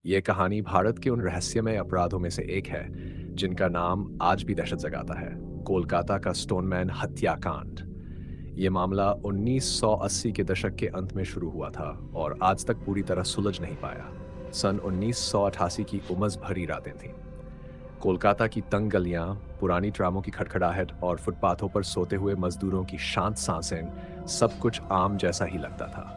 ये कहानी भारत के उन रहस्यमय अपराधों में से एक है जिनका नाम आज भी दहशत जगाता है। कोलकाता का स्टोनमैन हत्याकांड। ये मामला 1980 के दशक के अंत में शुरू हुआ था और आज तक पूरी तरह सुलझ नहीं पाया। सन 1988 की उमस भरी रातें थीं। कोलकाता की तंग गलियां, पुरानी ट्रामों की खड़खड़ाहट और फुटपाथों पर सोते हुए मजदूरों की शांत सांसें, सब कुछ आम जैसा ही लगता था।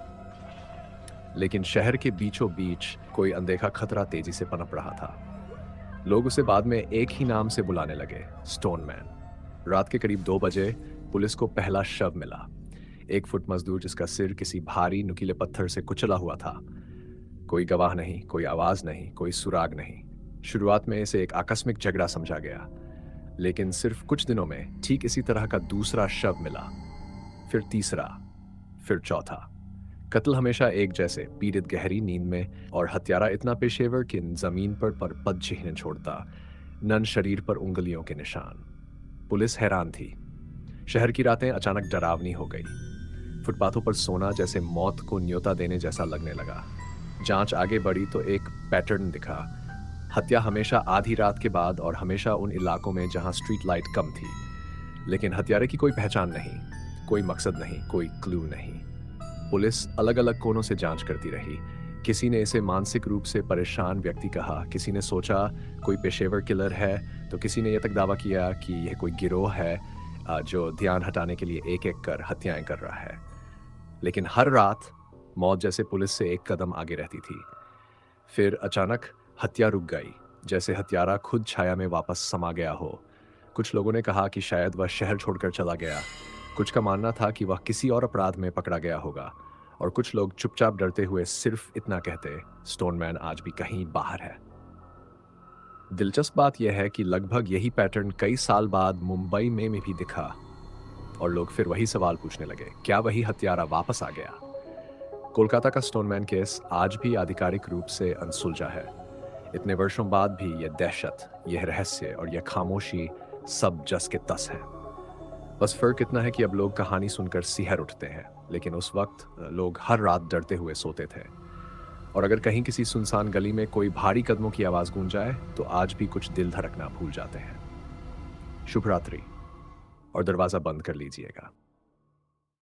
लेकिन शहर के बीचों बीच कोई अनदेखा खतरा तेजी से पनप रहा था। लोग उसे बाद में एक ही नाम से बुलाने लगे, स्टोनमैन। रात के करीब 2 बजे पुलिस को पहला शव मिला। 1 फुट मजदूर जिसका सिर किसी भारी नुकीले पत्थर से कुचला हुआ था। कोई गवाह नहीं, कोई आवाज नहीं, कोई सुराग नहीं। शुरुआत में इसे एक आकस्मिक झगड़ा समझा गया, लेकिन सिर्फ कुछ दिनों में ठीक इसी तरह का दूसरा शव मिला, फिर तीसरा, फिर चौथा। कत्ल हमेशा एक जैसे, पीड़ित गहरी नींद में और हत्यारा इतना पेशेवर कि जमीन पर पद चिन्ह छोड़ता, नन शरीर पर उंगलियों के निशान। पुलिस हैरान थी। शहर की रातें अचानक डरावनी हो गई। फुटपाथों पर सोना जैसे मौत को न्योता देने जैसा लगने लगा। जांच आगे बढ़ी तो एक पैटर्न दिखा। हत्या हमेशा आधी रात के बाद और हमेशा उन इलाकों में जहां स्ट्रीट लाइट कम थी। लेकिन हत्यारे की कोई पहचान नहीं, कोई मकसद नहीं, कोई क्लू नहीं। पुलिस अलग अलग कोनों से जांच करती रही। किसी ने इसे मानसिक रूप से परेशान व्यक्ति कहा, किसी ने सोचा कोई पेशेवर किलर है, तो किसी ने यह तक दावा किया कि यह कोई गिरोह है जो ध्यान हटाने के लिए एक एक कर हत्याएं कर रहा है। लेकिन हर रात मौत जैसे पुलिस से एक कदम आगे रहती थी। फिर अचानक हत्या रुक गई, जैसे हत्यारा खुद छाया में वापस समा गया हो। कुछ लोगों ने कहा कि शायद वह शहर छोड़कर चला गया। कुछ का मानना था कि वह किसी और अपराध में पकड़ा गया होगा, और कुछ लोग चुपचाप डरते हुए सिर्फ इतना कहते, स्टोनमैन आज भी कहीं बाहर है। दिलचस्प बात यह है कि लगभग यही पैटर्न कई साल बाद मुंबई में भी दिखा, और लोग फिर वही सवाल पूछने लगे, क्या वही हत्यारा वापस आ गया? कोलकाता का स्टोनमैन केस आज भी आधिकारिक रूप से अनसुलझा है। इतने वर्षों बाद भी यह दहशत, यह रहस्य और यह खामोशी सब जस के तस है। बस फर्क इतना है कि अब लोग कहानी सुनकर सिहर उठते हैं, लेकिन उस वक्त लोग हर रात डरते हुए सोते थे। और अगर कहीं किसी सुनसान गली में कोई भारी कदमों की आवाज गूंज जाए तो आज भी कुछ दिल धड़कना भूल जाते हैं। शुभ रात्रि, और दरवाजा बंद कर लीजिएगा।